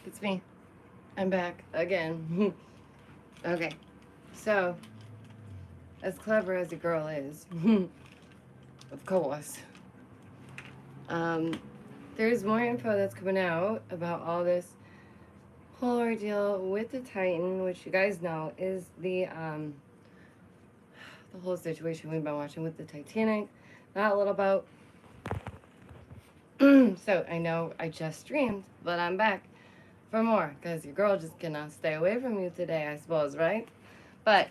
It's me. I'm back again. Okay, so as clever as a girl is, of course, um, there's more info that's coming out about all this whole ordeal with the Titan, which you guys know is the whole situation we've been watching with the Titanic. That little boat. So I know I just streamed, but I'm back for more because your girl just cannot stay away from you today, I suppose, right? But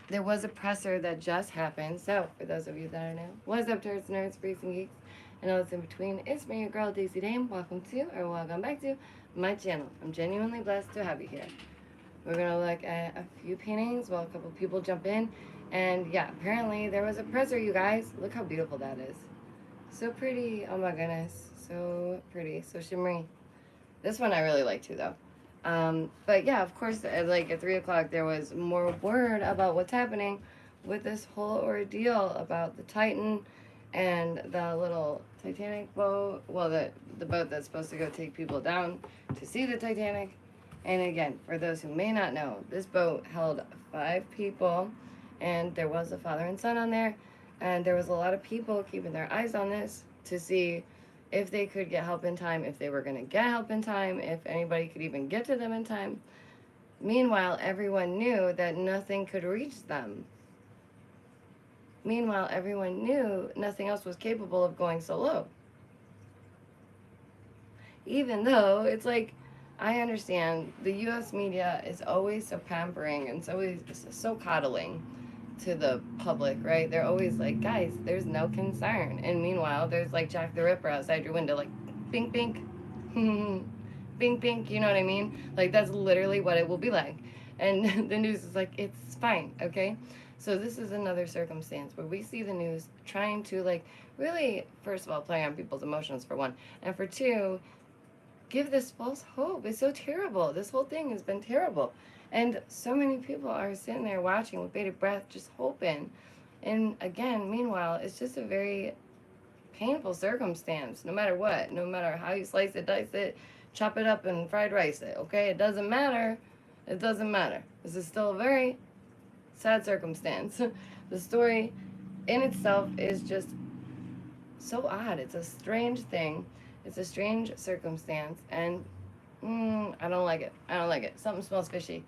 there was a presser that just happened. So, for those of you that are new, what's up, turds, nerds, freaks, and geeks, and all that's in between? It's me, your girl, Daisy Dame. Welcome to, or welcome back to, my channel. I'm genuinely blessed to have you here. We're gonna look at a few paintings while a couple people jump in. And yeah, apparently there was a presser, you guys. Look how beautiful that is. So pretty. Oh my goodness. So pretty. So shimmery. This one I really like too, though. But yeah, of course, at 3 o'clock, there was more word about what's happening with this whole ordeal about the Titan and the little Titanic boat. Well, the boat that's supposed to go take people down to see the Titanic. And again, for those who may not know, this boat held 5 people, and there was a father and son on there, and there was a lot of people keeping their eyes on this to see if they could get help in time, if they were going to get help in time, if anybody could even get to them in time. Meanwhile, everyone knew that nothing could reach them. Meanwhile, everyone knew nothing else was capable of going so low. Even though it's like, I understand the US media is always so pampering and so coddling to the public, right? They're always like, guys, there's no concern. And meanwhile, there's like Jack the Ripper outside your window, like, bink, bink, bink, bink, you know what I mean? Like, that's literally what it will be like. And the news is like, it's fine, okay? So this is another circumstance where we see the news trying to, like, really, first of all, play on people's emotions, for one. And for two, give this false hope. It's so terrible. This whole thing has been terrible. And so many people are sitting there watching with bated breath, just hoping. And again, meanwhile, it's just a very painful circumstance, no matter what, no matter how you slice it, dice it, chop it up, and fried rice it, okay? It doesn't matter. It doesn't matter. This is still a very sad circumstance. The story in itself is just so odd. It's a strange thing. It's a strange circumstance, and I don't like it. I don't like it. Something smells fishy.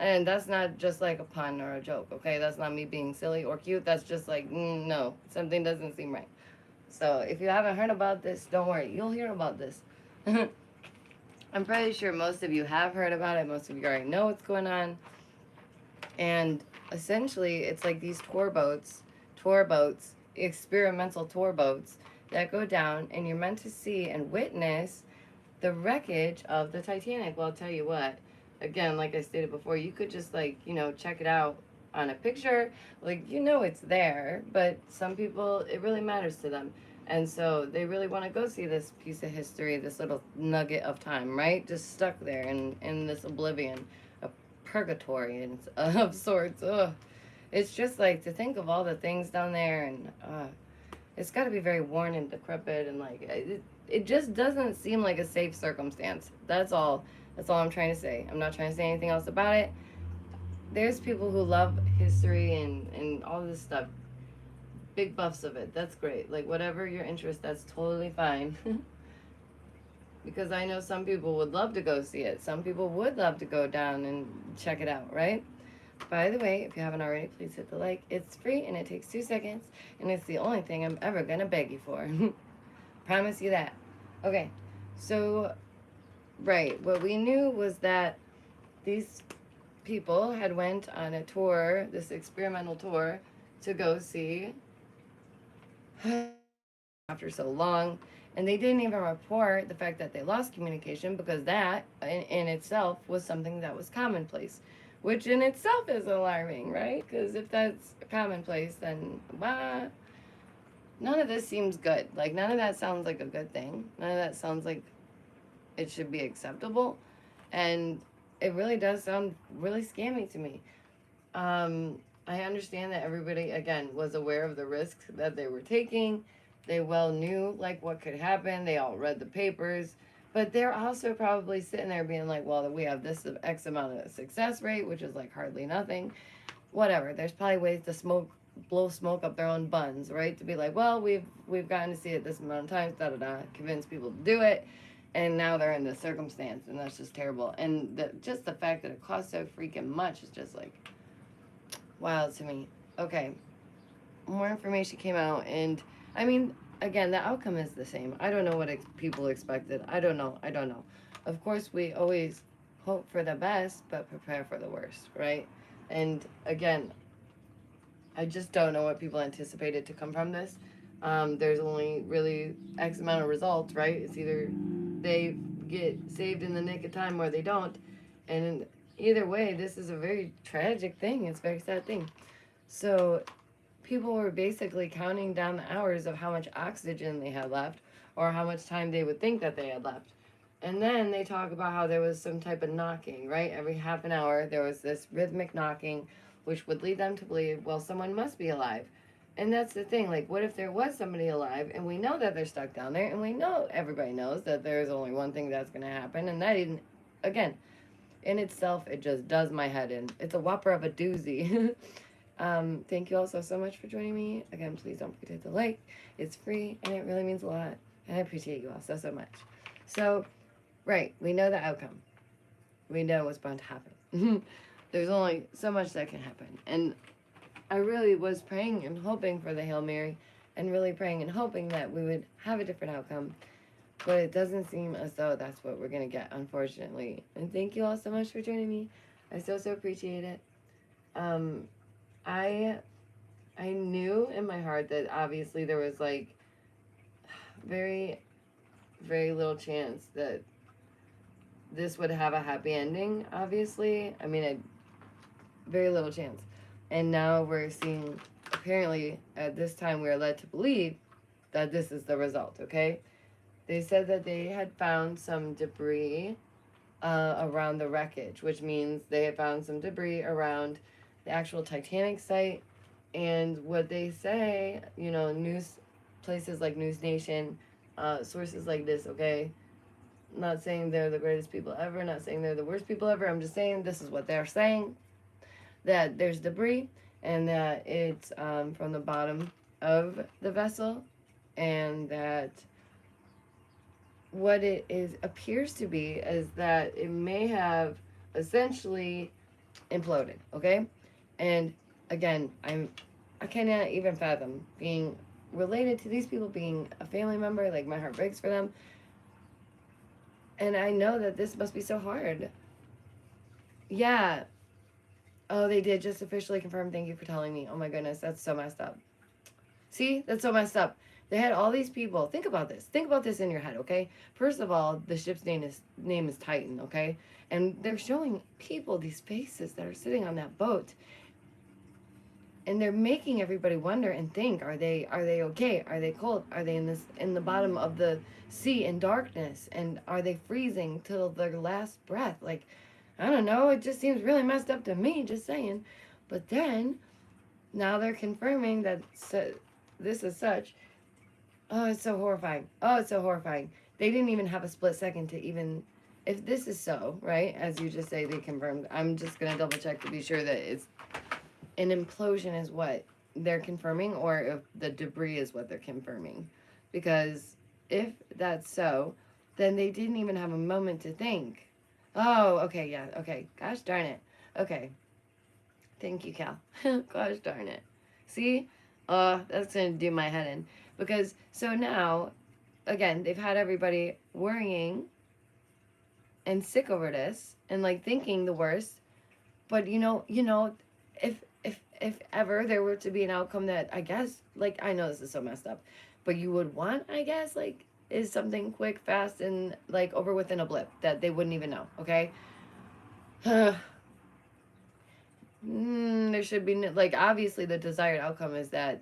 And that's not just like a pun or a joke, okay? That's not me being silly or cute. That's just like, no, something doesn't seem right. So if you haven't heard about this, don't worry. You'll hear about this. I'm pretty sure most of you have heard about it. Most of you already know what's going on. And essentially, it's like these tour boats, experimental tour boats that go down, and you're meant to see and witness the wreckage of the Titanic. Well, I'll tell you what, again, like I stated before, you could just, like, check it out on a picture. Like, it's there, but some people, it really matters to them. And so they really want to go see this piece of history, this little nugget of time, right? Just stuck there in this oblivion, a purgatory of sorts. Ugh. It's just like to think of all the things down there, and it's got to be very worn and decrepit, and like it just doesn't seem like a safe circumstance. That's all I'm trying to say. I'm not trying to say anything else about it. There's people who love history and all this stuff, big buffs of it. That's great. Like, whatever your interest, that's totally fine. Because I know some people would love to go see it. Some people would love to go down and check it out, right? By the way, if you haven't already, please hit the like. It's free and it takes 2 seconds, and it's the only thing I'm ever gonna beg you for. Promise you that. Okay, so, right, what we knew was that these people had went on a tour, this experimental tour, to go see after so long, and they didn't even report the fact that they lost communication, because that in itself was something that was commonplace, which in itself is alarming, right? Because if that's commonplace, then none of this seems good. Like, none of that sounds like a good thing. None of that sounds like it should be acceptable, and it really does sound really scammy to me. I understand that everybody, again, was aware of the risks that they were taking. They well knew, like, what could happen. They all read the papers. But they're also probably sitting there being like, well, we have this X amount of success rate, which is like hardly nothing. Whatever. There's probably ways to blow smoke up their own buns, right? To be like, well, we've gotten to see it this amount of times, da da da, convince people to do it, and now they're in this circumstance, and that's just terrible. And just the fact that it costs so freaking much is just like wild to me. Okay, more information came out, and I mean, again, the outcome is the same. I don't know what people expected. I don't know. I don't know. Of course, we always hope for the best, but prepare for the worst, right? And again, I just don't know what people anticipated to come from this. There's only really X amount of results, right? It's either they get saved in the nick of time or they don't. And either way, this is a very tragic thing. It's a very sad thing. So people were basically counting down the hours of how much oxygen they had left or how much time they would think that they had left. And then they talk about how there was some type of knocking, right? Every half an hour, there was this rhythmic knocking, which would lead them to believe, well, someone must be alive. And that's the thing. Like, what if there was somebody alive and we know that they're stuck down there and we know everybody knows that there's only one thing that's going to happen? And that, even, again, in itself, it just does my head in. It's a whopper of a doozy. Thank you all so much for joining me. Again, please don't forget to like. It's free and it really means a lot. And I appreciate you all so much. So, right, we know the outcome. We know what's bound to happen. There's only so much that can happen. And I really was praying and hoping for the Hail Mary and really praying and hoping that we would have a different outcome. But it doesn't seem as though that's what we're going to get, unfortunately. And thank you all so much for joining me. I so appreciate it. I knew in my heart that obviously there was like very, very little chance that this would have a happy ending, obviously. I mean, very little chance. And now we're seeing, apparently, at this time, we're led to believe that this is the result, okay? They said that they had found some debris around the wreckage, which means they had found some debris around the actual Titanic site. And what they say, you know, news places like News Nation, sources like this, okay? Not saying they're the greatest people ever, not saying they're the worst people ever. I'm just saying this is what they're saying, that there's debris and that it's from the bottom of the vessel, and that what it is appears to be is that it may have essentially imploded, okay? And again, I cannot even fathom being related to these people, being a family member. Like, my heart breaks for them. And I know that this must be so hard. Yeah. Oh, they did just officially confirm. Thank you for telling me. Oh my goodness, that's so messed up. See, that's so messed up. They had all these people. Think about this. Think about this in your head, okay? First of all, the ship's name is Titan, okay? And they're showing people these faces that are sitting on that boat. And they're making everybody wonder and think, are they okay? Are they cold? Are they in the bottom of the sea in darkness? And are they freezing till their last breath? Like, I don't know, it just seems really messed up to me, just saying. But then now they're confirming that this is such. Oh, it's so horrifying. Oh, it's so horrifying. They didn't even have a split second to even, if this is so, right, as you just say, they confirmed. I'm just going to double check to be sure that it's an implosion is what they're confirming, or if the debris is what they're confirming. Because if that's so, then they didn't even have a moment to think. Oh, okay, yeah, okay. Gosh darn it. Okay. Thank you, Cal. Gosh darn it. See? That's going to do my head in. Because, so now, again, they've had everybody worrying and sick over this and, like, thinking the worst. But, you know, if ever there were to be an outcome that, I guess, like, I know this is so messed up, but you would want, I guess, like, is something quick, fast, and, like, over within a blip that they wouldn't even know, okay? There should be, like, obviously the desired outcome is that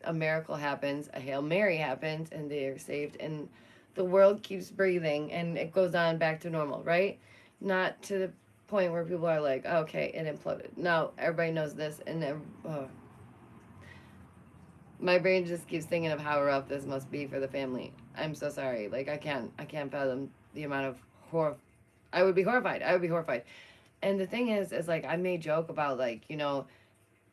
a miracle happens, a Hail Mary happens, and they are saved, and the world keeps breathing, and it goes on back to normal, right? Not to the point where people are like, oh, okay, it imploded. No, everybody knows this, and my brain just keeps thinking of how rough this must be for the family. I'm so sorry. Like, I can't fathom the amount of horror. I would be horrified. I would be horrified. And the thing is like I may joke about like, you know,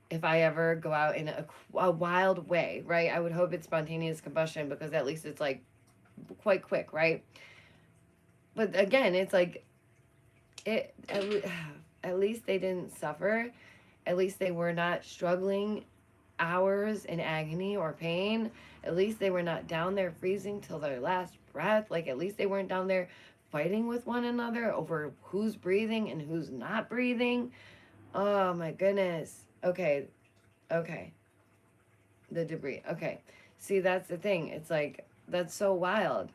if I ever go out in a wild way, right? I would hope it's spontaneous combustion because at least it's like quite quick, right? But again, it's like it at least they didn't suffer. At least they were not struggling hours in agony or pain. At least they were not down there freezing till their last breath. Like, at least they weren't down there fighting with one another over who's breathing and who's not breathing. Oh my goodness. Okay. Okay. The debris. Okay. See, that's the thing. It's like, that's so wild.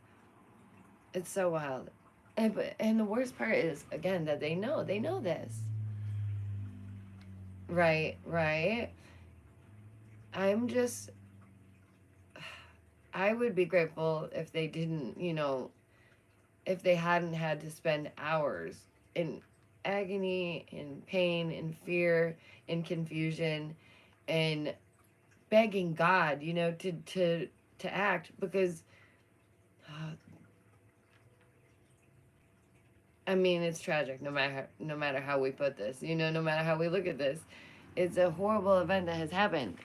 It's so wild. And the worst part is, again, that they know this. Right, right. I'm just, I would be grateful if they didn't, you know, if they hadn't had to spend hours in agony, in pain, in fear, in confusion, and begging God, you know, to act because, I mean, it's tragic. No matter how we put this, you know, no matter how we look at this, it's a horrible event that has happened,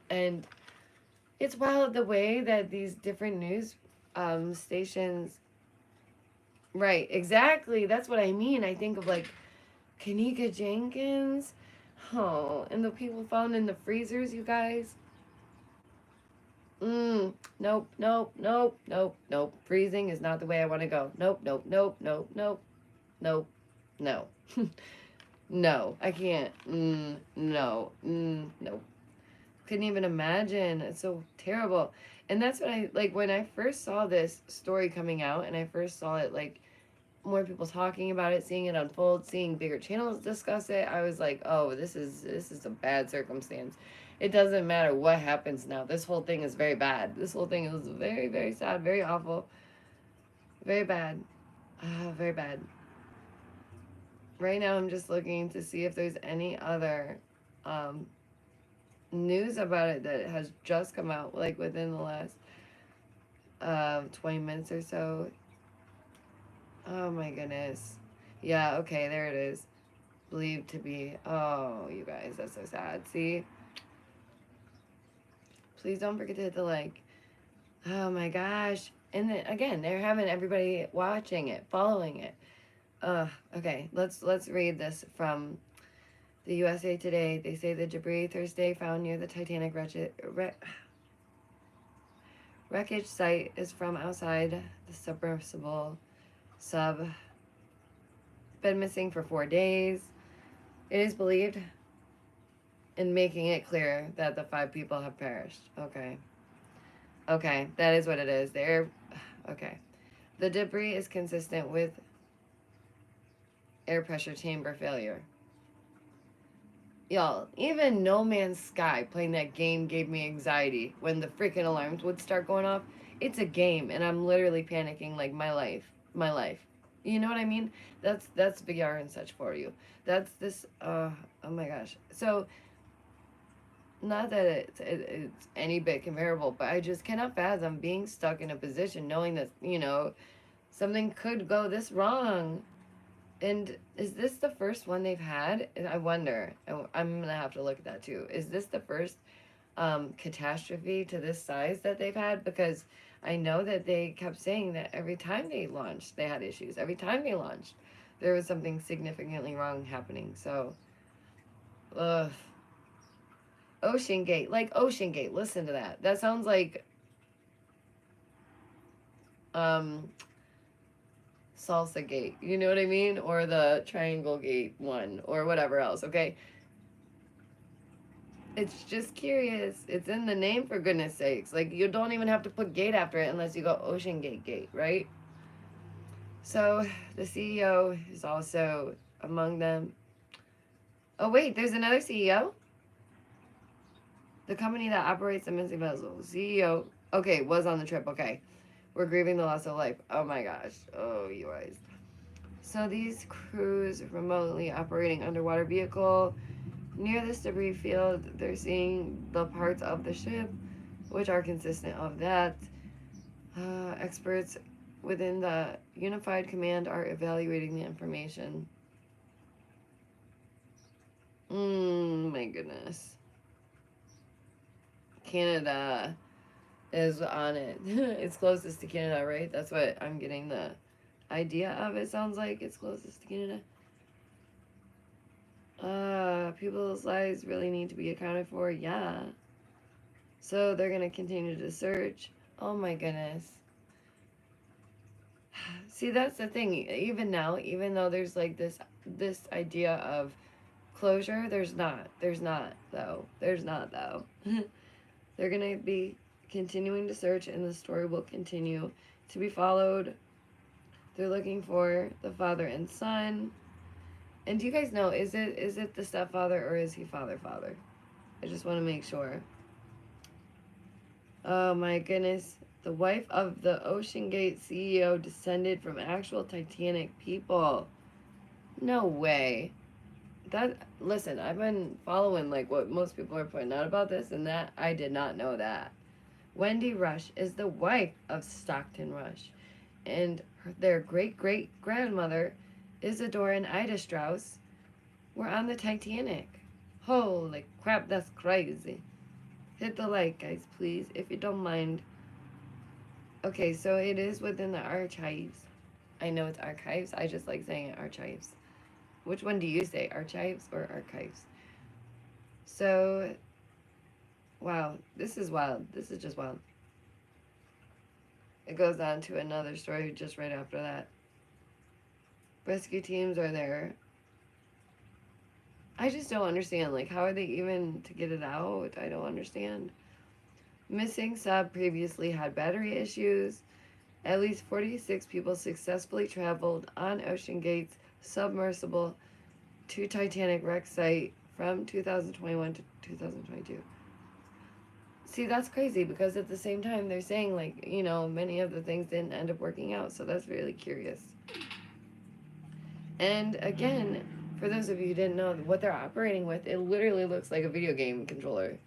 and it's wild the way that these different news stations. Right, exactly. That's what I mean. I think of like Kanika Jenkins. Oh, and the people found in the freezers, you guys. Nope, nope, nope, nope, nope. Freezing is not the way I want to go. Nope, nope, nope, nope, nope, nope, no. No, I can't. No, nope. Couldn't even imagine. It's so terrible. And that's what I like when I first saw this story coming out and I first saw it like more people talking about it, seeing it unfold, seeing bigger channels discuss it, I was like, oh, this is a bad circumstance. It doesn't matter what happens now. This whole thing is very bad. This whole thing is very, very sad, very awful, very bad, very bad. Right now, I'm just looking to see if there's any other um, news about it that has just come out, like within the last 20 minutes or so. Oh my goodness. Yeah, okay, there it is. Believed to be. Oh, you guys, that's so sad. See? Please don't forget to hit the like. Oh my gosh. And then again, they're having everybody watching it, following it. Okay, let's read this from the USA Today. They say the debris Thursday found near the Titanic wreckage site is from outside the submersible sub. Been missing for 4 days. It is believed in making it clear that the 5 people have perished. Okay. Okay, that is what it is. They're okay. The debris is consistent with air pressure chamber failure. Y'all, even No Man's Sky playing that game gave me anxiety when the freaking alarms would start going off. It's a game and I'm literally panicking like my life. My life. You know what I mean? That's VR and such for you. That's this oh my gosh. So not that it's any bit comparable, but I just cannot fathom being stuck in a position knowing that, you know, something could go this wrong. And is this the first one they've had? And I wonder. I'm going to have to look at that too. Is this the first catastrophe to this size that they've had? Because I know that they kept saying that every time they launched, they had issues. Every time they launched, there was something significantly wrong happening. So, ugh. Ocean Gate, like Ocean Gate. Listen to that. That sounds like um Salsa Gate. You know what I mean? Or the Triangle Gate one or whatever else, okay? It's just curious. It's in the name for goodness sakes. Like you don't even have to put gate after it unless you go Ocean Gate Gate, right? So the CEO is also among them. Oh wait, there's another CEO? The company that operates the missing vessel. CEO, okay, was on the trip. Okay. We're grieving the loss of life. Oh my gosh. Oh, you guys. So these crews remotely operating underwater vehicle near this debris field, they're seeing the parts of the ship which are consistent of that. Experts within the Unified Command are evaluating the information. My goodness. Canada is on it. It's closest to Canada, right? That's what I'm getting the idea of. It sounds like it's closest to Canada. People's lives really need to be accounted for. Yeah. So they're gonna continue to search. Oh my goodness. See, that's the thing. Even now, even though there's like this idea of closure, there's not. There's not though. There's not though. They're gonna be continuing to search, and the story will continue to be followed. They're looking for the father and son. And do you guys know, is it the stepfather or is he father? I just want to make sure. Oh my goodness. The wife of the Ocean Gate CEO descended from actual Titanic people. No way. Listen, I've been following like what most people are putting out about this, and that I did not know that. Wendy Rush is the wife of Stockton Rush, and their great-great-grandmother, Isadora and Ida Strauss, were on the Titanic. Holy crap, that's crazy. Hit the like, guys, please, if you don't mind. Okay, so it is within the archives. I know it's archives. I just like saying it, archives. Which one do you say, archives or archives? So, wow, this is wild. This is just wild. It goes on to another story just right after that. Rescue teams are there. I just don't understand. Like, how are they even to get it out? I don't understand. Missing sub previously had battery issues. At least 46 people successfully traveled on Ocean Gate's submersible to Titanic wreck site from 2021 to 2022. See, that's crazy because at the same time they're saying, like, you know, many of the things didn't end up working out. So that's really curious. And again, for those of you who didn't know what they're operating with, it literally looks like a video game controller.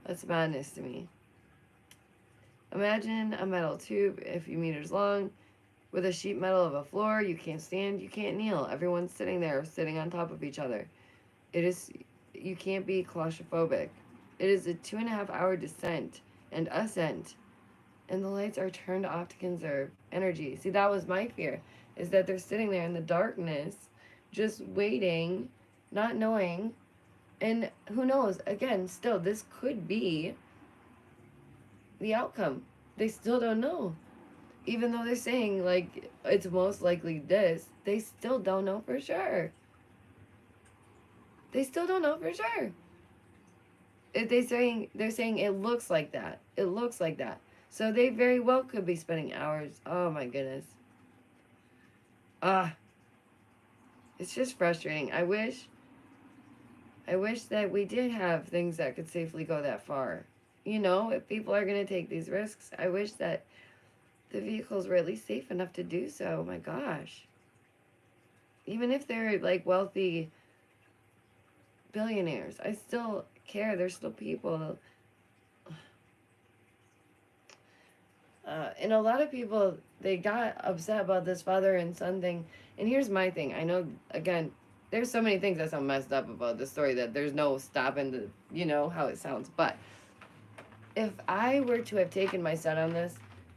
That's madness to me. Imagine a metal tube a few meters long with a sheet metal of a floor. You can't stand, you can't kneel. Everyone's sitting there, sitting on top of each other. You can't be claustrophobic. It is a 2.5-hour descent and ascent, and the lights are turned off to conserve energy. See, that was my fear, is that they're sitting there in the darkness, just waiting, not knowing, and who knows, again, still, this could be the outcome. They still don't know. Even though they're saying, like, it's most likely this, they still don't know for sure. They still don't know for sure. If they're saying it looks like that. It looks like that. So they very well could be spending hours. Oh my goodness. It's just frustrating. I wish that we did have things that could safely go that far. You know, if people are going to take these risks, I wish that the vehicles were at least safe enough to do so. Oh my gosh. Even if they're like wealthy billionaires, I still care. They're still people. And a lot of people, they got upset about this father and son thing. And here's my thing. I know, again, there's so many things that sound messed up about this story that there's no stopping the, you know, how it sounds. But if I were to have taken my son on this,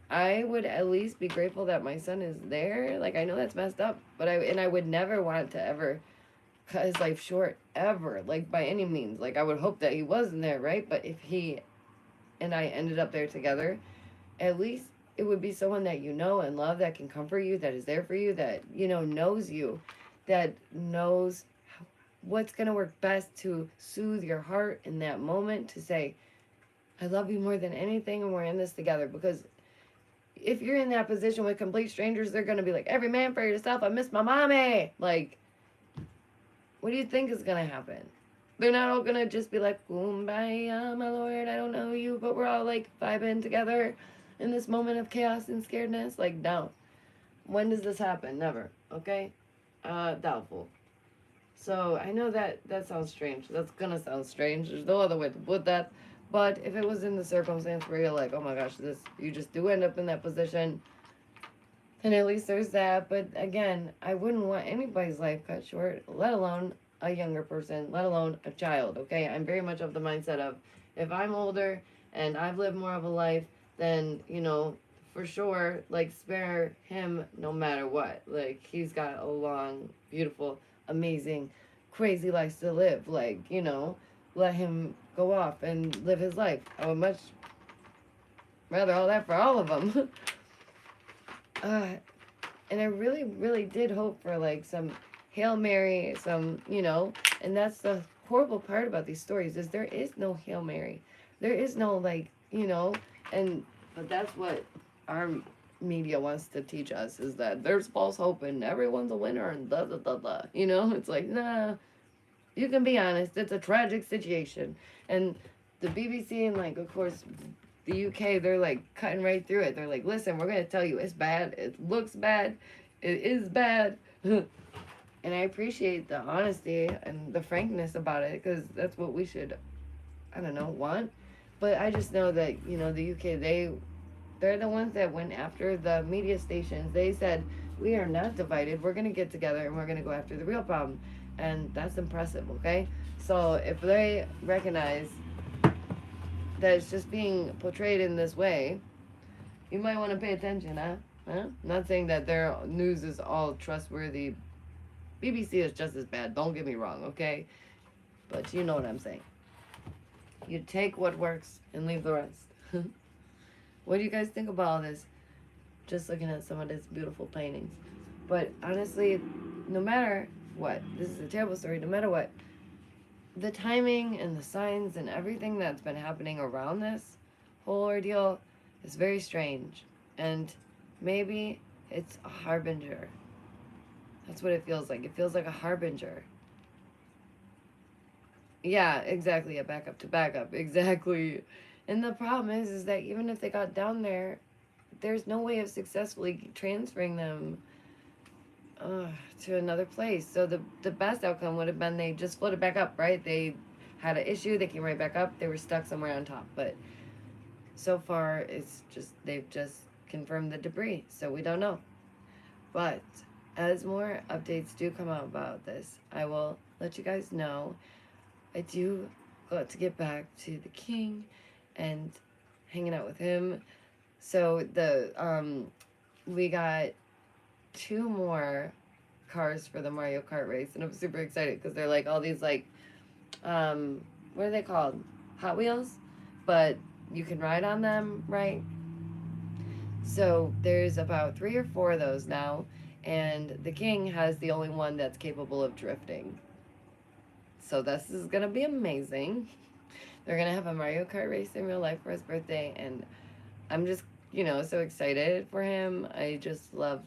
I would at least be grateful that my son is there. Like, I know that's messed up, but I would never want to ever cut his life short, ever, like, by any means. Like, I would hope that he wasn't there, right? But if he and I ended up there together, at least it would be someone that you know and love, that can comfort you, that is there for you, that, you know, knows you, that knows what's going to work best to soothe your heart in that moment, to say, I love you more than anything, and we're in this together. Because if you're in that position with complete strangers, they're going to be like, every man for yourself, I miss my mommy. Like, what do you think is going to happen? They're not all going to just be like, kumbaya, my lord, I don't know you, but we're all like vibing together in this moment of chaos and scaredness. Like, no. When does this happen? Never. Okay? Doubtful. So I know that sounds strange. That's gonna sound strange. There's no other way to put that. But if it was in the circumstance where you're like, oh my gosh, you just do end up in that position, And at least there's that. But again, I wouldn't want anybody's life cut short, let alone a younger person, let alone a child. Okay, I'm very much of the mindset of if I'm older and I've lived more of a life, then for sure, like spare him no matter what. Like he's got a long, beautiful, amazing, crazy life to live. Like let him go off and live his life. I would much rather all that for all of them. uh, and I really, really did hope for like some Hail Mary, and that's the horrible part about these stories is there is no Hail Mary. There is no like, and but that's what our media wants to teach us is that there's false hope and everyone's a winner and da da da da. It's like, nah, you can be honest, it's a tragic situation. And the BBC and like of course the UK, they're like cutting right through it. They're like, listen, we're gonna tell you it's bad. It looks bad. It is bad. And I appreciate the honesty and the frankness about it because that's what we should, I don't know, want. But I just know that the UK, they're the ones that went after the media stations. They said we are not divided. We're gonna get together and we're gonna go after the real problem, and that's impressive. Okay, so if they recognize that it's just being portrayed in this way, you might want to pay attention, huh? Huh? Not saying that their news is all trustworthy. BBC is just as bad. Don't get me wrong, okay? But you know what I'm saying. You take what works and leave the rest. What do you guys think about all this? Just looking at some of these beautiful paintings. But honestly, no matter what, this is a terrible story. No matter what, the timing and the signs and everything that's been happening around this whole ordeal is very strange. And maybe it's a harbinger. That's what it feels like. It feels like a harbinger. Yeah, exactly. A backup to backup. Exactly. And the problem is that even if they got down there, there's no way of successfully transferring them to another place. So the best outcome would have been they just floated back up, right? They had an issue, they came right back up, they were stuck somewhere on top. But so far, it's just they've just confirmed the debris, so we don't know. But as more updates do come out about this, I will let you guys know. I do got to get back to the king and hanging out with him. So we got two more cars for the Mario Kart race, and I'm super excited because they're like all these like what are they called? Hot Wheels, but you can ride on them, right? So there's about 3 or 4 of those now, and the king has the only one that's capable of drifting. So this is gonna be amazing. They're gonna have a Mario Kart race in real life for his birthday, and I'm just so excited for him. I just love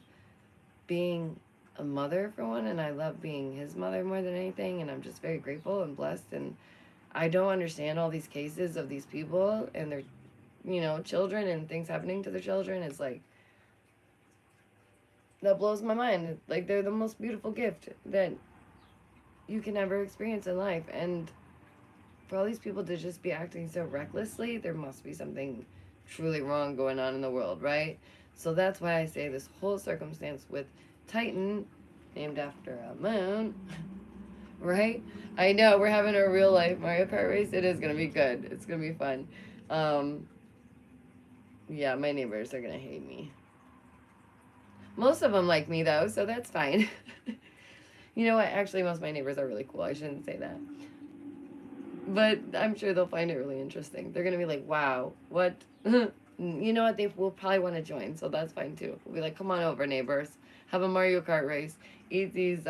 being a mother for one, and I love being his mother more than anything, and I'm just very grateful and blessed. And I don't understand all these cases of these people and their children and things happening to their children. It's like that blows my mind. Like they're the most beautiful gift that you can ever experience in life, and for all these people to just be acting so recklessly, there must be something truly wrong going on in the world, right? So that's why I say this whole circumstance with Titan, named after a moon, right? I know we're having a real life Mario Kart race. It is gonna be good. It's gonna be fun. Um, yeah, my neighbors are gonna hate me. Most of them like me though, so that's fine. You know what? Actually, most of my neighbors are really cool. I shouldn't say that. But I'm sure they'll find it really interesting. They're going to be like, wow, what? You know what? They will probably want to join, so that's fine too. We'll be like, come on over, neighbors. Have a Mario Kart race. Eat these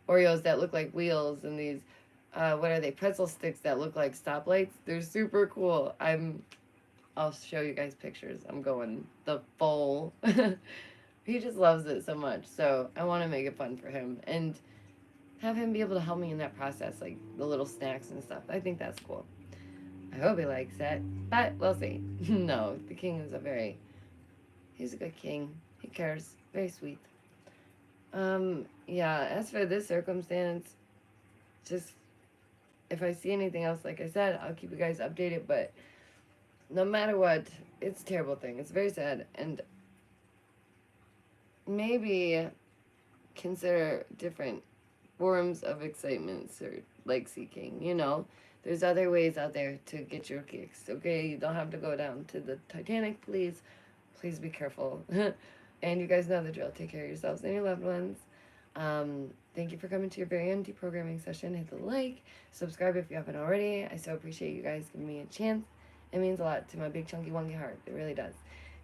Oreos that look like wheels and these, what are they? Pretzel sticks that look like stoplights. They're super cool. I'll show you guys pictures. I'm going the full. He just loves it so much. So I want to make it fun for him. And have him be able to help me in that process, like the little snacks and stuff. I think that's cool. I hope he likes it, but we'll see. No, the king is he's a good king. He cares. Very sweet. Yeah, as for this circumstance, just if I see anything else, like I said, I'll keep you guys updated, but no matter what, it's a terrible thing. It's very sad, and maybe consider different forms of excitement or like seeking, you know. There's other ways out there to get your kicks, okay? You don't have to go down to the Titanic, please. Please be careful. And you guys know the drill. Take care of yourselves and your loved ones. Thank you for coming to your very own deprogramming session. Hit the like, subscribe if you haven't already. I so appreciate you guys giving me a chance. It means a lot to my big chunky wonky heart. It really does.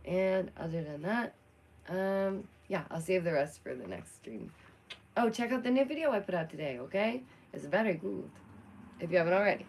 And other than that, yeah, I'll save the rest for the next stream. Oh, check out the new video I put out today, okay? It's very good. If you haven't already.